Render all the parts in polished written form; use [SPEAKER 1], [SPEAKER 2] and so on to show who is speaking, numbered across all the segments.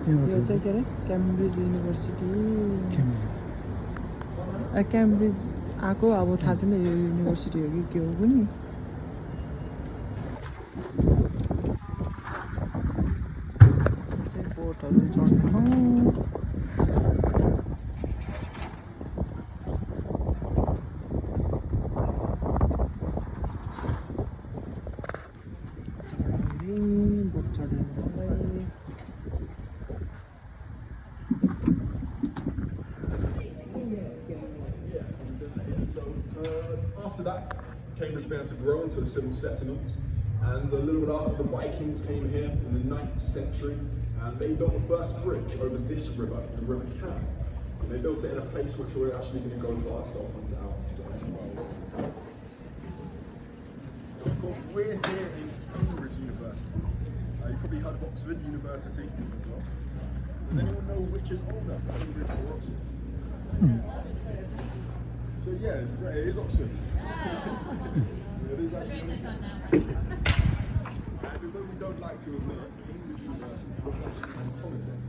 [SPEAKER 1] यो चाहिँ के अरे क्याम्ब्रिज युनिभर्सिटी क्याम्ब्रिज आएको अब थाहा छैन यो युनिभर्सिटी हो कि के हो पनि चाहिँ बोटहरू चढ्नु बोट चढ्नु
[SPEAKER 2] After that, Cambridge began to grow into a civil settlement, and a little bit after, the Vikings came here in the 9th century, and they built the first bridge over this river, the River Cam. And they built it in a place which we're actually going to go past. I'll point it out. Of course, we're here in Cambridge University. You've probably heard of Oxford University as well. Does anyone know which is older, Cambridge or Oxford? So yeah, it's great. It is Oxford. It is actually. Although we don't like to admit it, Cambridge University was actually common law.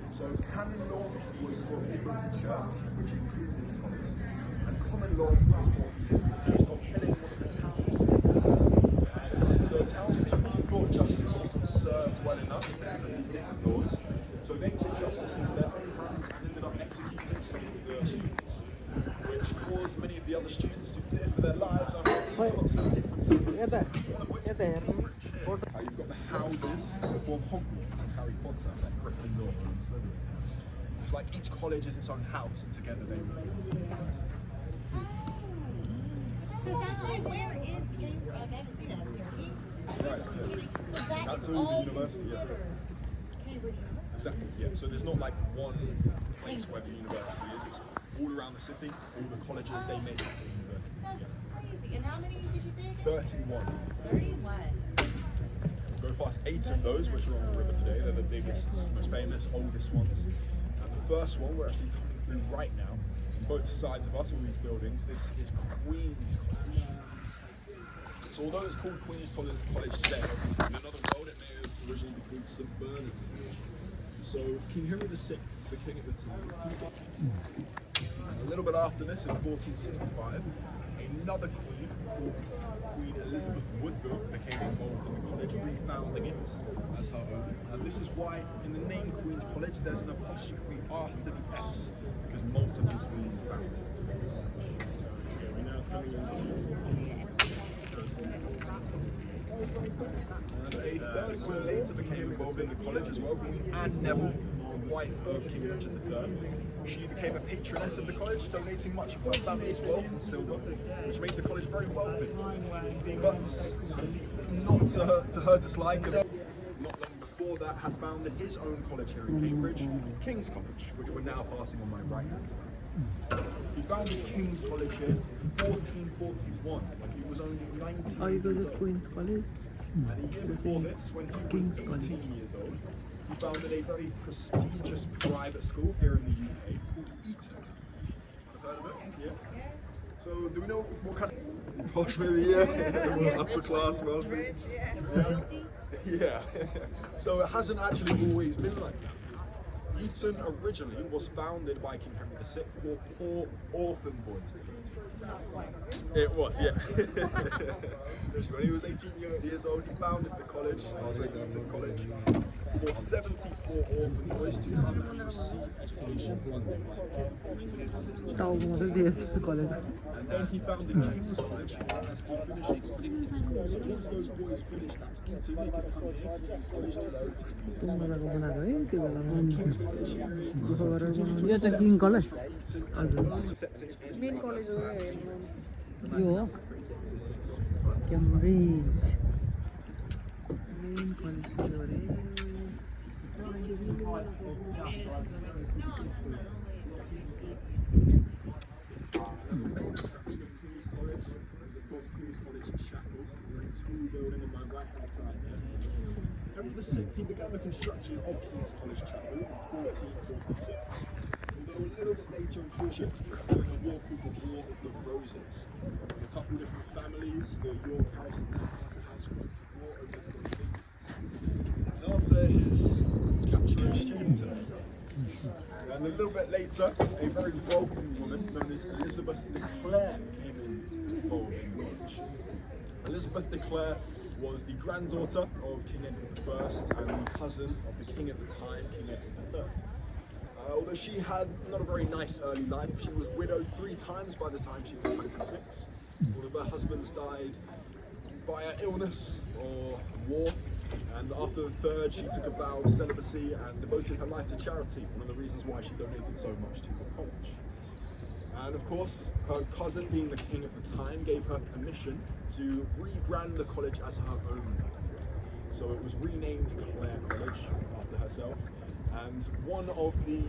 [SPEAKER 2] So canon law was for people of the church, which included scholars, and common law was for people accused of killing one of the townspeople. And the townspeople thought justice wasn't served well enough because of these different laws, so they took justice into their own hands and ended up executing some of the students, which caused many of the other students to fear for their lives and lots of differences. You've got the houses that form Hogwarts and Harry Potter, like Gryffindor and Slytherin. It's like each college is its own house, and together they form university.
[SPEAKER 3] So that's like, where is Cambridge? I haven't seen it.
[SPEAKER 2] Right, yeah. That's all the university, yeah.
[SPEAKER 3] Cambridge University.
[SPEAKER 2] Exactly, yeah. So there's not like one place where the university is. It's all around the city, all the colleges, they make up the university.
[SPEAKER 3] That's crazy. And how many did you say again?
[SPEAKER 2] 31.
[SPEAKER 3] 31.
[SPEAKER 2] Go past 8 of those, which are on the river today. They're the biggest, most famous, oldest ones. And the first one we're actually coming through right now. On both sides of us, all these buildings, this is Queen's College. So although it's called Queen's College today, in another world it may have originally been called St Bernard's College. So King Henry VI, the king at the time, and a little bit after this, in 1465, another queen called Queen Elizabeth Woodville became involved in the college, refounding it as her own. And this is why in the name Queen's College there's an apostrophe after the S, because multiple queens founded it. We're now coming into a third queen later became involved in the college as well, Queen Anne Neville, the wife of King Richard III. She became a patroness of the college, donating much of her family's wealth in silver, which made the college very wealthy. But not to her dislike, not long before that had founded his own college here in Cambridge, King's College, which we're now passing on my right hand side. He founded King's College here in 1441, when he was only 19
[SPEAKER 1] Are you going
[SPEAKER 2] years
[SPEAKER 1] to
[SPEAKER 2] old.
[SPEAKER 1] Queen's College?
[SPEAKER 2] And a year before this, when he was 18 years old, he founded a very prestigious private school here in the UK called Eton. I've heard of it? Yeah. So, do we know what kind of posh maybe? Yeah. Upper class, wealthy. Yeah. So it hasn't actually always been like that. Eton originally was founded by King Henry VI for poor orphan boys to go to. It was, yeah. When he was 18 years old, he founded the college, Eton College, for 70 poor orphan boys to come and receive education funded by Trinity College. And then he founded King's College as he finished his studies. So once those boys finished at Eton, they could come here to King's College to King's College
[SPEAKER 1] यो चाहिँ king college हजुर
[SPEAKER 4] main college हो
[SPEAKER 1] यो हो Cambridge main college हो अरे
[SPEAKER 2] King's College, there's of course King's College Chapel, the two building on my right hand side there. Henry VI, he began the construction of King's College Chapel in 1446. a little bit later in Collegiate during a war called the War of the Roses. A couple different families, the York House and Lancaster House, went to war over the England. And after his capture of Chauffeured, and a little bit later, a very wealthy woman known as Elizabeth de Clare came involved in the college. Elizabeth de Clare was the granddaughter of King Edward I and the cousin of the king at the time, King Edward III. Although she had not a very nice early life, she was widowed 3 times by the time she was 26. All of her husbands died by illness or war, and after the third she took a vow of celibacy and devoted her life to charity, one of the reasons why she donated so much to the college. And of course, her cousin, being the king at the time, gave her permission to rebrand the college as her own. So it was renamed Clare College after herself. And one of the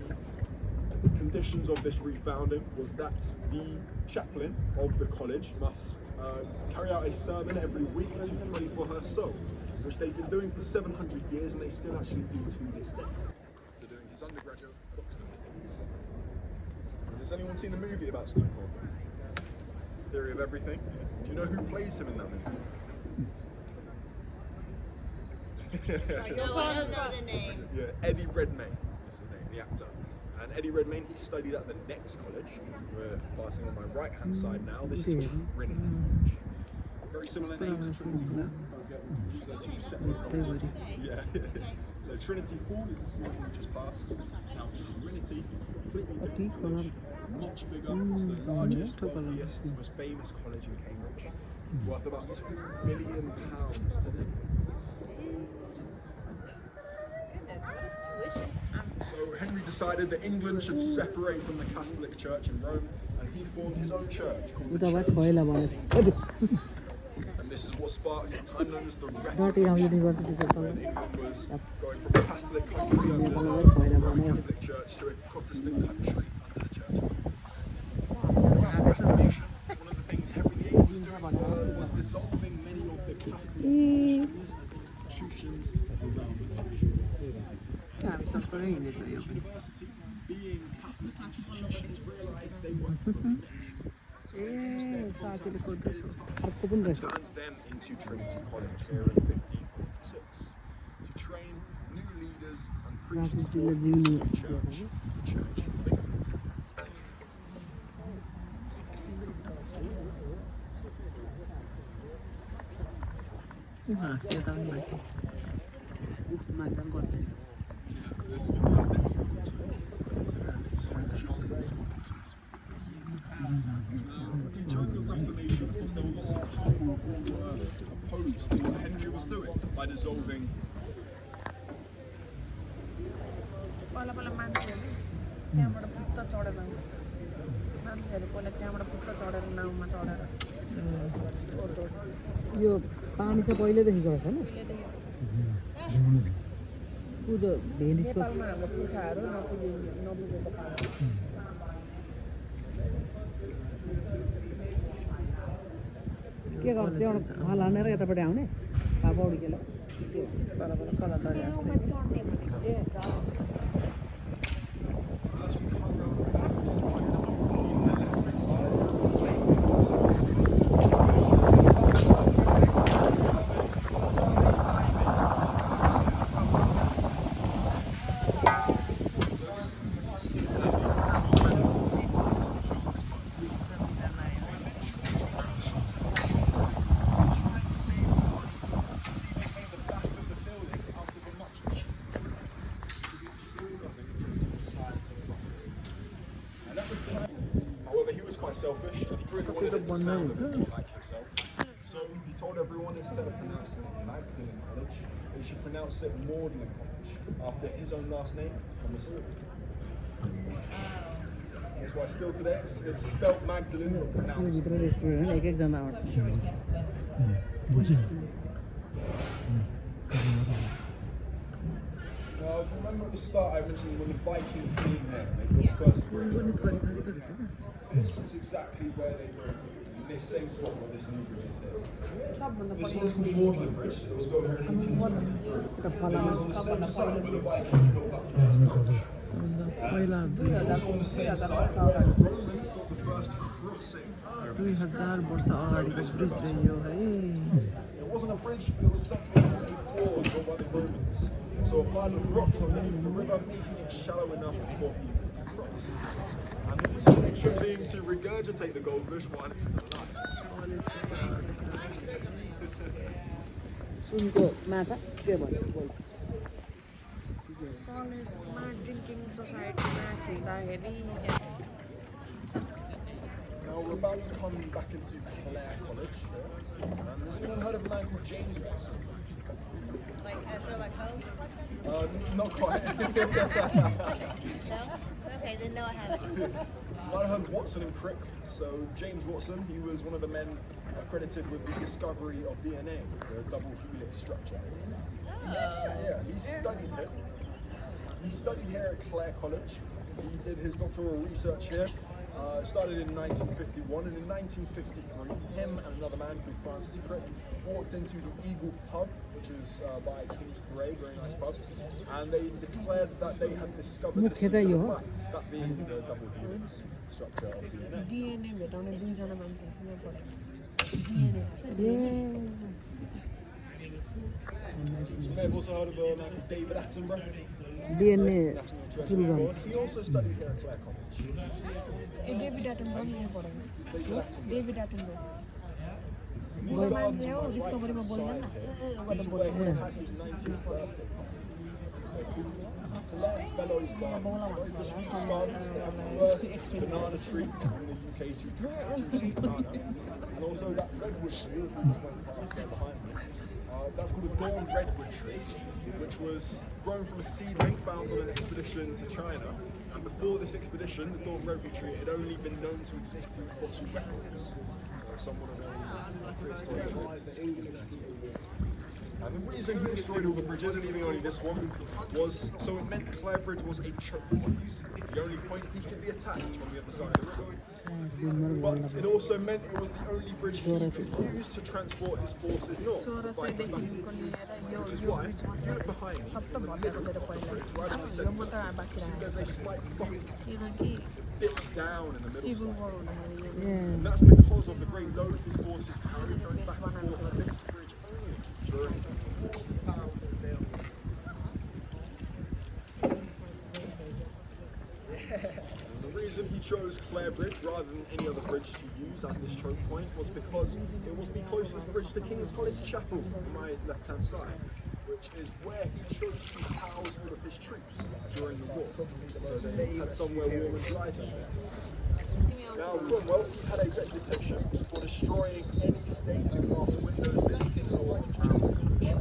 [SPEAKER 2] conditions of this refounding was that the chaplain of the college must carry out a sermon every week to pray for her soul, which they've been doing for 700 years, and they still actually do to this day, after doing his undergraduate at Oxford. Has anyone seen the movie about Steve Hawking? Theory of Everything? Do you know who plays him in that movie?
[SPEAKER 3] No, I don't know the name.
[SPEAKER 2] Yeah, Eddie Redmayne is his name, the actor. And Eddie Redmayne, he studied at the next college. We're passing on my right hand side now. This is Trinity College. Very similar names to Trinity Hall. Don't get confused, they're 2 separate colleges. Yeah. So Trinity Hall is the school we just passed. Now Trinity, completely different college, much bigger. It's the largest, wealthiest, most famous college in Cambridge. Worth about £2 million today. So Henry decided that England should separate from the Catholic Church in Rome, and he formed his own church called the Church of England. And this is what sparked the time known as the Reformation, when England was going from a Catholic country under the Roman Catholic Church to a Protestant country under the Church of England. The Reformation, one of the things Henry VIII was doing was dissolving many of the Catholic churches and institutions around the country. University, being Catholic institutions, realised they weren't going next. So they used their contacts to build up and turned them into Trinity College here in 1546 to train new leaders and preachers for the Church of England. So this is the next college. During the Reformation, of course, there were lots of people who were opposed to what Henry was doing by dissolving.
[SPEAKER 4] पहिला मान्छेहरूले त्यहाँबाट पुत्त चढेर मान्छेहरूले पहिला त्यहाँबाट पुत्त चढेर नाउँमा चढेर
[SPEAKER 1] यो पानी चाहिँ पहिल्यैदेखिको रहेछ नि
[SPEAKER 4] नेपालमा हाम्रो पुर्खाहरू नपुगेको पानी
[SPEAKER 1] के गर्छ त्यहाँबाट हल हानेर यतापट्टि आउने पौडी खेल कला तरी
[SPEAKER 2] However, he was quite selfish. He really wanted it to sound a bit like himself. So he told everyone, instead of pronouncing it Magdalene College, they should pronounce it Magdalene College, after his own last name, Thomas Orwell. That's why still today it's spelled Magdalene but pronounced. Now, do you remember at the start I mentioned when the Vikings came here, they built the first bridge? this is exactly where they built it. In this same spot where this new bridge is here.
[SPEAKER 4] सबभन्दा
[SPEAKER 2] This
[SPEAKER 4] पहिला
[SPEAKER 2] one's called Magdalene Bridge. It was built here in 1823. It was on the same site where the Vikings built that first bridge.
[SPEAKER 1] पहिला
[SPEAKER 2] It's also on the same site where the Romans built the first crossing.
[SPEAKER 1] 2000 वर्ष अगाडिको bridge रह्यो है
[SPEAKER 2] It wasn't a bridge, it was something that they forged built by the Romans. So a pile of rocks underneath the river, making it shallow enough for people to cross. And the reason they chose him to regurgitate the goldfish while it's still alive.
[SPEAKER 1] सुनको माछा के भन्नु
[SPEAKER 4] कलेजमा drinking सोसाइटीमा छिर्दाखेरि
[SPEAKER 2] Now we're about to come back into Clare College. Has anyone heard of a man called James Watson?
[SPEAKER 3] Like Sherlock Holmes?
[SPEAKER 2] Not quite.
[SPEAKER 3] No? Okay, then no, I haven't.
[SPEAKER 2] You might have heard of Watson and Crick. So James Watson, he was one of the men credited with the discovery of DNA, the double helix structure. He studied here. He studied here at Clare College. He did his doctoral research here. Started in 1951, and in 1953, him and another man called Francis Crick walked into the Eagle pub, which is by King's Parade, very nice pub, and they declared that they had discovered the secret of life, that being the double helix structure of DNA.
[SPEAKER 4] DNA भेटाउने दुईजना मान्छे यहाँ पढेको DNA
[SPEAKER 2] You may have also heard of a man called David Attenborough.
[SPEAKER 1] DNA
[SPEAKER 2] National Treasure, of course. He also studied here at Clare College.
[SPEAKER 4] David Attenborough यहाँ पढेको
[SPEAKER 2] David Attenborough.
[SPEAKER 4] David Attenborough
[SPEAKER 2] These
[SPEAKER 4] वो
[SPEAKER 2] are
[SPEAKER 4] मान्छे हो
[SPEAKER 2] gardens
[SPEAKER 4] डिस्कभरीमा
[SPEAKER 2] right
[SPEAKER 4] बोल्दैन
[SPEAKER 2] outside. He's where he had his 90th birthday party. Clare Fellows Gardens. Very prestigious gardens. They have the first banana tree in the UK to produce a banana. And also that redwood tree, which we just went past there behind me. That's called a dawn redwood tree, which was grown from a seedling found on an expedition to China. And before this expedition, the dawn redwood tree had only been known to exist through fossil records. So someone of a prehistoric lived to 1630. And the reason he destroyed all the bridges, leaving only this one, was so it meant Clare Bridge was a choke point. The only point he could be attacked from the other side of the river. But it also meant it was the only bridge he could use to transport his forces north to fight the Vikings. Which is why, if you look behind me, in the middle of the bridge, right in the centre, see there's a slight bump.
[SPEAKER 4] किनकि
[SPEAKER 2] It dips down in the middle
[SPEAKER 4] civil
[SPEAKER 2] side.
[SPEAKER 4] वर हुँदाखेरि
[SPEAKER 2] And that's because of the great load his forces carried going back and forth on this bridge only during the course of the battle. And the reason he chose Clare Bridge rather than any other bridge to use as this choke point was because it was the closest bridge to King's College Chapel on my left-hand side, which is where he chose to house all of his troops during the war, so they had somewhere warm and dry to stay. Now, Cromwell had a reputation for destroying any stained glass windows that he saw around the country.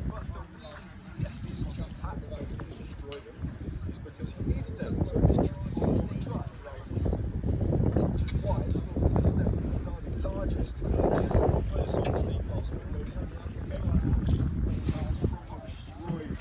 [SPEAKER 2] But the reason he left these was attacked and ultimately destroyed them is because he needed them so his troops could fully dry throughout winter. Which is why, still to this day, these are the largest collection of those stained glass windows in the UK. As Cromwell destroyed